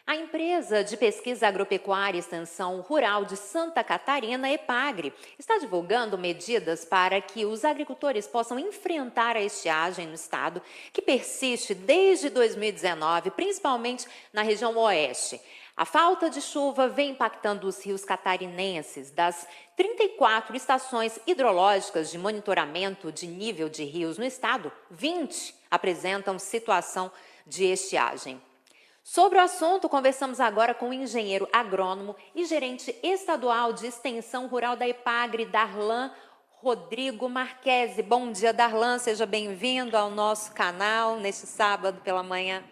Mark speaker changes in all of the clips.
Speaker 1: A empresa de pesquisa agropecuária e extensão rural de Santa Catarina, EPAGRE, está divulgando medidas para que os agricultores possam enfrentar a estiagem no estado, que persiste desde 2019, principalmente na região oeste. A falta de chuva vem impactando os rios catarinenses. Das 34 estações hidrológicas de monitoramento de nível de rios no estado, 20 apresentam situação de estiagem. Sobre o assunto, conversamos agora com o engenheiro agrônomo e gerente estadual de extensão rural da EPAGRE, Darlan Rodrigo Marquesi. Bom dia, Darlan, seja bem-vindo ao nosso canal neste sábado pela manhã.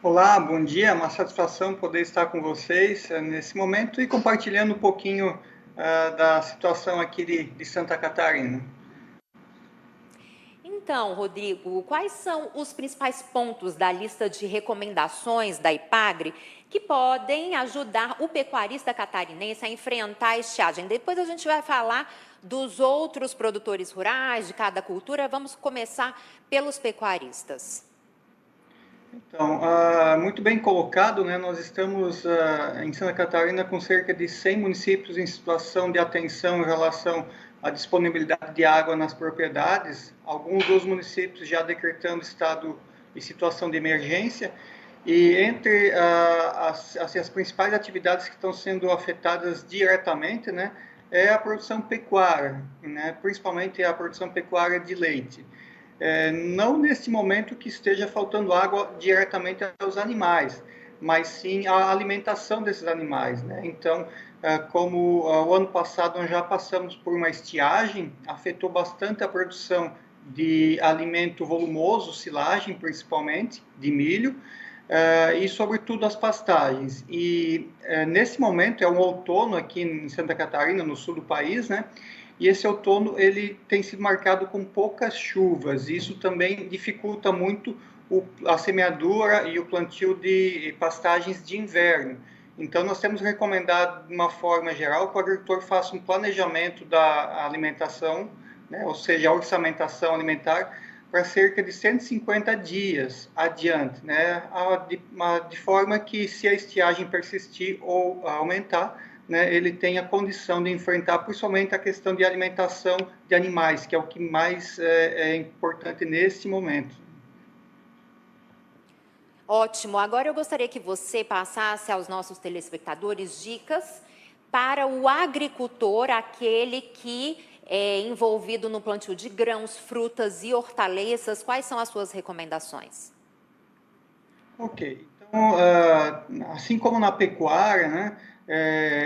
Speaker 2: Olá, bom dia, uma satisfação poder estar com vocês nesse momento e compartilhando um pouquinho da situação aqui de Santa Catarina.
Speaker 1: Então, Rodrigo, quais são os principais pontos da lista de recomendações da EPAGRE que podem ajudar o pecuarista catarinense a enfrentar a estiagem? Depois a gente vai falar dos outros produtores rurais, de cada cultura. Vamos começar pelos pecuaristas.
Speaker 2: Então, muito bem colocado, né? Nós estamos em Santa Catarina com cerca de 100 municípios em situação de atenção em relação à disponibilidade de água nas propriedades, alguns dos municípios já decretando estado de situação de emergência, e entre as principais atividades que estão sendo afetadas diretamente, né, é a produção pecuária, né, principalmente a produção pecuária de leite. Não neste momento que esteja faltando água diretamente aos animais, mas sim a alimentação desses animais, né? Então, como o ano passado nós já passamos por uma estiagem, afetou bastante a produção de alimento volumoso, silagem principalmente, de milho, e sobretudo as pastagens. E nesse momento é um outono aqui em Santa Catarina, no sul do país, né? E esse outono ele tem sido marcado com poucas chuvas. Isso também dificulta muito a semeadura e o plantio de pastagens de inverno. Então, nós temos recomendado, de uma forma geral, que o agricultor faça um planejamento da alimentação, né, ou seja, a orçamentação alimentar, para cerca de 150 dias adiante, né, de forma que, se a estiagem persistir ou aumentar, né, ele tenha condição de enfrentar principalmente a questão de alimentação de animais, que é o que mais é importante nesse momento.
Speaker 1: Ótimo. Agora eu gostaria que você passasse aos nossos telespectadores dicas para o agricultor, aquele que é envolvido no plantio de grãos, frutas e hortaliças. Quais são as suas recomendações?
Speaker 2: Ok. Então, assim como na pecuária, né,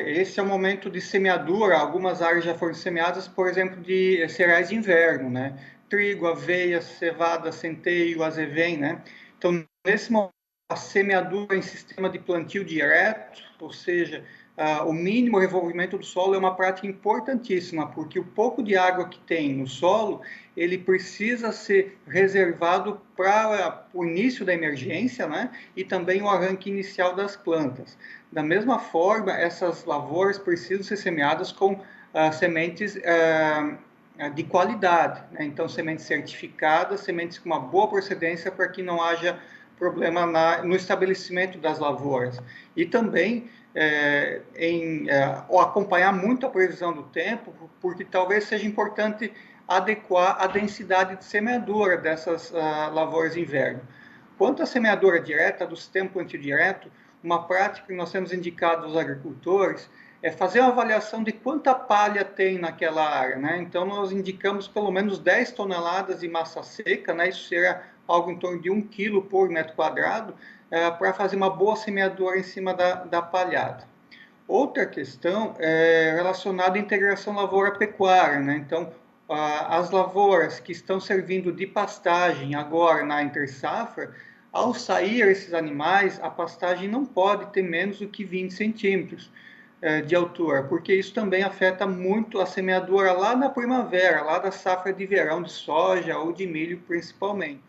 Speaker 2: esse é o momento de semeadura. Algumas áreas já foram semeadas, por exemplo, de cereais de inverno, né? Trigo, aveia, cevada, centeio, azevém, né? Então, nesse momento, a semeadura em sistema de plantio direto, ou seja, o mínimo revolvimento do solo é uma prática importantíssima, porque o pouco de água que tem no solo, ele precisa ser reservado para o início da emergência, né? E também o arranque inicial das plantas. Da mesma forma, essas lavouras precisam ser semeadas com sementes de qualidade, né? Então, sementes certificadas, sementes com uma boa procedência para que não haja problema no estabelecimento das lavouras. E também acompanhar muito a previsão do tempo, porque talvez seja importante adequar a densidade de semeadura dessas lavouras de inverno. Quanto à semeadura direta, do sistema plantio direto, uma prática que nós temos indicado aos agricultores é fazer uma avaliação de quanta palha tem naquela área, né? Então, nós indicamos pelo menos 10 toneladas de massa seca, né? Isso será algo em torno de 1 quilo por metro quadrado, para fazer uma boa semeadura em cima da palhada. Outra questão é relacionada à integração lavoura-pecuária, né? Então, as lavouras que estão servindo de pastagem agora na intersafra, ao sair esses animais, a pastagem não pode ter menos do que 20 centímetros de altura, porque isso também afeta muito a semeadura lá na primavera, lá da safra de verão de soja ou de milho principalmente.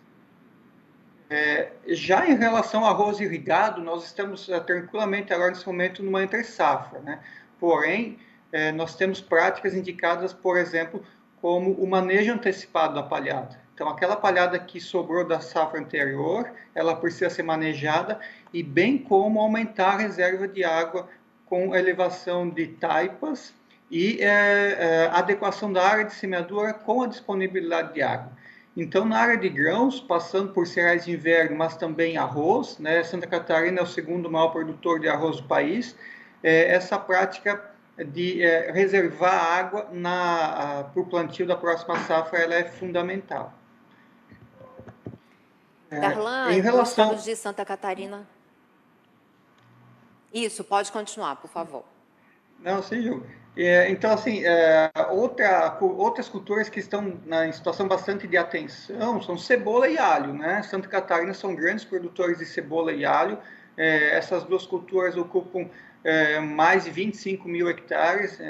Speaker 2: Já em relação ao arroz irrigado, nós estamos tranquilamente agora nesse momento numa entre-safra, né? Porém, nós temos práticas indicadas, por exemplo, como o manejo antecipado da palhada. Então, aquela palhada que sobrou da safra anterior, ela precisa ser manejada, e bem como aumentar a reserva de água com elevação de taipas e adequação da área de semeadura com a disponibilidade de água. Então, na área de grãos, passando por cereais de inverno, mas também arroz, né? Santa Catarina é o segundo maior produtor de arroz do país. Essa prática de reservar água para o plantio da próxima safra, ela é fundamental.
Speaker 1: Darlan,
Speaker 2: Em
Speaker 1: no estado
Speaker 2: relação...
Speaker 1: de Santa Catarina... Isso, pode continuar, por favor.
Speaker 2: Não, sim, Ju. Então, assim, outras culturas que estão em situação bastante de atenção são cebola e alho, né? Santa Catarina são grandes produtores de cebola e alho. Essas duas culturas ocupam mais de 25 mil hectares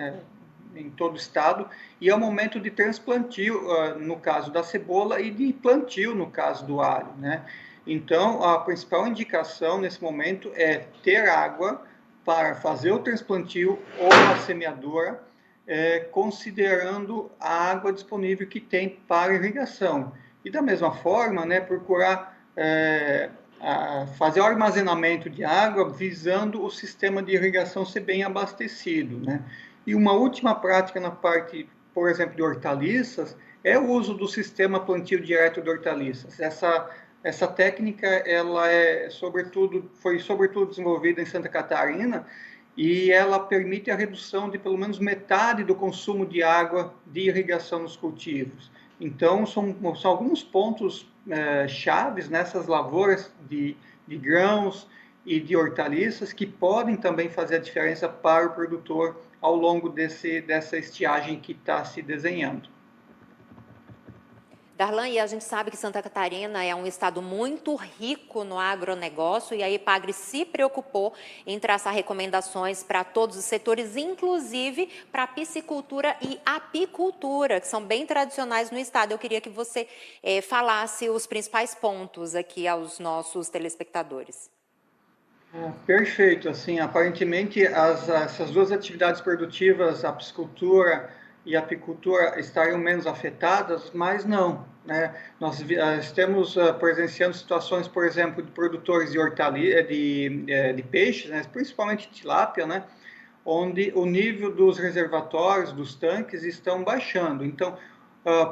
Speaker 2: em todo o estado, e é o momento de transplantio, no caso da cebola, e de plantio, no caso do alho, né? Então, a principal indicação nesse momento é ter água para fazer o transplantio ou a semeadura, considerando a água disponível que tem para irrigação. E da mesma forma, né, procurar fazer o armazenamento de água visando o sistema de irrigação ser bem abastecido, né? E uma última prática na parte, por exemplo, de hortaliças, é o uso do sistema plantio direto de hortaliças. Essa técnica, ela foi sobretudo desenvolvida em Santa Catarina, e ela permite a redução de pelo menos metade do consumo de água de irrigação nos cultivos. Então, são alguns pontos chaves nessas lavouras de grãos e de hortaliças que podem também fazer a diferença para o produtor ao longo dessa estiagem que está se desenhando.
Speaker 1: Darlan, e a gente sabe que Santa Catarina é um estado muito rico no agronegócio, e a EPAGRE se preocupou em traçar recomendações para todos os setores, inclusive para a piscicultura e apicultura, que são bem tradicionais no estado. Eu queria que você falasse os principais pontos aqui aos nossos telespectadores.
Speaker 2: Perfeito. Assim, aparentemente, essas duas atividades produtivas, a piscicultura e a apicultura, estariam menos afetadas, mas não, né? Nós estamos presenciando situações, por exemplo, de produtores de peixes, né? Principalmente tilápia, né? Onde o nível dos reservatórios, dos tanques, estão baixando. Então,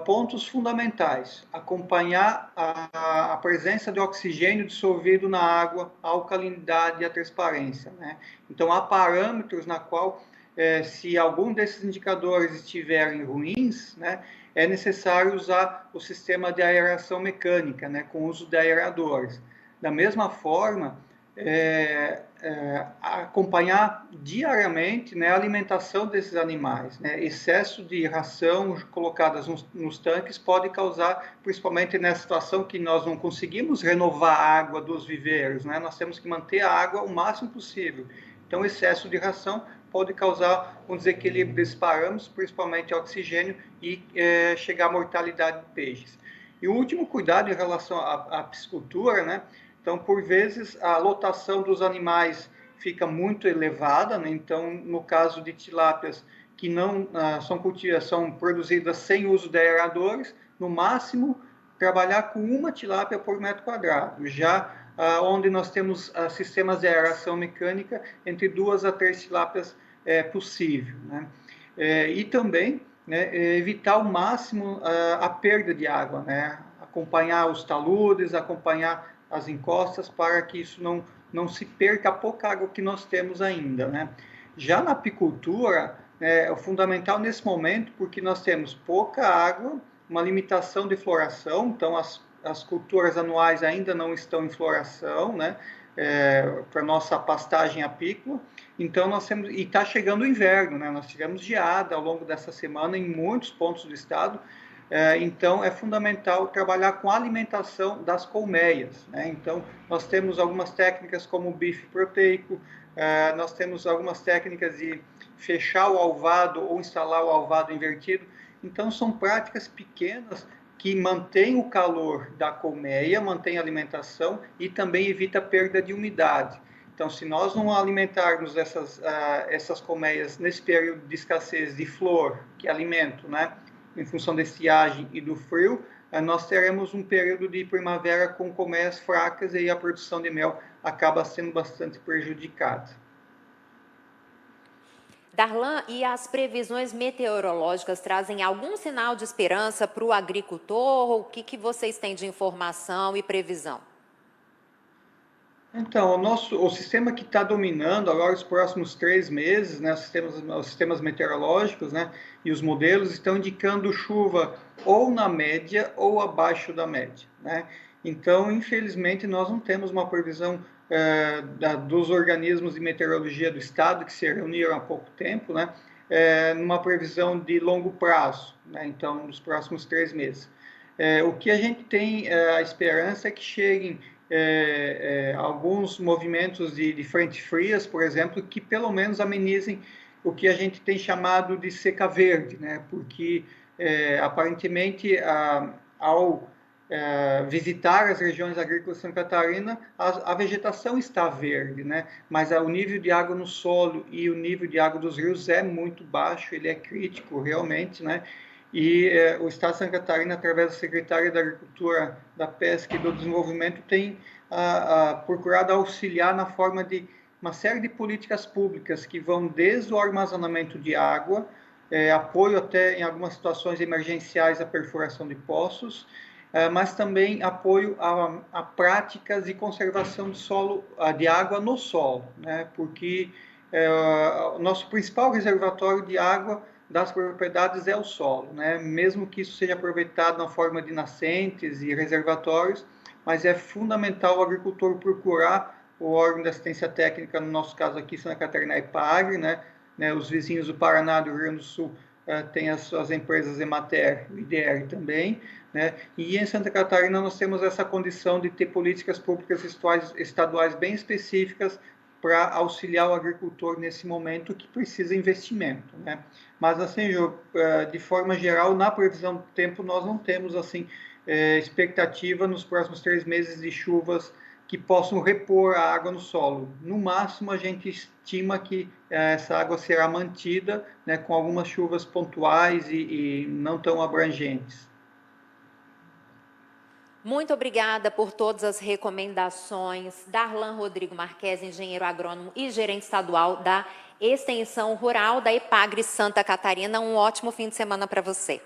Speaker 2: pontos fundamentais: acompanhar a presença de oxigênio dissolvido na água, a alcalinidade e a transparência, né? Então, há parâmetros na qual, se algum desses indicadores estiverem ruins, né, é necessário usar o sistema de aeração mecânica, né, com o uso de aeradores. Da mesma forma, acompanhar diariamente, né, a alimentação desses animais, né? Excesso de ração colocadas nos tanques pode causar, principalmente nessa situação que nós não conseguimos renovar a água dos viveiros, né? Nós temos que manter a água o máximo possível. Então, excesso de ração pode causar um desequilíbrio desses parâmetros, principalmente oxigênio, e chegar à mortalidade de peixes. E o último cuidado em relação à piscicultura, né? Então, por vezes, a lotação dos animais fica muito elevada, né? Então, no caso de tilápias que não são produzidas sem uso de aeradores, no máximo, trabalhar com uma tilápia por metro quadrado. Já onde nós temos sistemas de aeração mecânica, entre 2 a 3 tilápias é possível, né? E também, né, evitar ao máximo a perda de água, né? Acompanhar os taludes, acompanhar as encostas, para que isso não se perca a pouca água que nós temos ainda, né? Já na apicultura, é fundamental nesse momento, porque nós temos pouca água, uma limitação de floração, então as culturas anuais ainda não estão em floração, né? Para nossa pastagem apícola. Então nós temos, e está chegando o inverno, né? Nós tivemos geada ao longo dessa semana em muitos pontos do estado. Então é fundamental trabalhar com a alimentação das colmeias, né? Então nós temos algumas técnicas como o bife proteico, nós temos algumas técnicas de fechar o alvado ou instalar o alvado invertido. Então são práticas pequenas que mantêm o calor da colmeia, mantém a alimentação e também evita a perda de umidade. Então, se nós não alimentarmos essas colmeias nesse período de escassez de flor, que é alimento, né, em função da estiagem e do frio, nós teremos um período de primavera com colmeias fracas e a produção de mel acaba sendo bastante prejudicada.
Speaker 1: Darlan, e as previsões meteorológicas trazem algum sinal de esperança para o agricultor? O que vocês têm de informação e previsão?
Speaker 2: Então, o sistema que está dominando agora os próximos 3 meses, né, os sistemas meteorológicos, né, e os modelos estão indicando chuva ou na média ou abaixo da média, né? Então, infelizmente, nós não temos uma previsão dos organismos de meteorologia do estado que se reuniram há pouco tempo, né, numa previsão de longo prazo, né, então, nos próximos 3 meses. O que a gente tem a esperança é que cheguem alguns movimentos de frente frias, por exemplo, que pelo menos amenizem o que a gente tem chamado de seca verde, né? Porque aparentemente ao visitar as regiões agrícolas de Santa Catarina, a vegetação está verde, né? Mas o nível de água no solo e o nível de água dos rios é muito baixo, ele é crítico realmente, né? E o Estado de Santa Catarina, através da Secretaria da Agricultura, da Pesca e do Desenvolvimento, tem procurado auxiliar na forma de uma série de políticas públicas que vão desde o armazenamento de água, apoio até em algumas situações emergenciais à perfuração de poços, mas também apoio a práticas de conservação de solo, de água no solo, né? Porque o nosso principal reservatório de água das propriedades é o solo, né? Mesmo que isso seja aproveitado na forma de nascentes e reservatórios, mas é fundamental o agricultor procurar o órgão de assistência técnica, no nosso caso aqui, Santa Catarina EPAGRE, né? Os vizinhos do Paraná, do Rio Grande do Sul, têm as suas empresas Emater, o IDR também, né? E em Santa Catarina nós temos essa condição de ter políticas públicas estaduais bem específicas para auxiliar o agricultor nesse momento que precisa de investimento, né? Mas, assim, de forma geral, na previsão do tempo, nós não temos, assim, expectativa nos próximos 3 meses de chuvas que possam repor a água no solo. No máximo, a gente estima que essa água será mantida, né, com algumas chuvas pontuais e não tão abrangentes.
Speaker 1: Muito obrigada por todas as recomendações. Darlan Rodrigo Marques, engenheiro agrônomo e gerente estadual da Extensão Rural da EPAGRE Santa Catarina. Um ótimo fim de semana para você.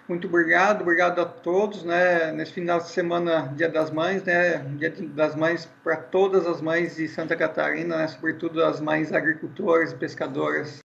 Speaker 2: Muito obrigado a todos, né? Nesse final de semana, Dia das Mães, né? Dia das Mães para todas as mães de Santa Catarina, né? Sobretudo as mães agricultoras e pescadoras.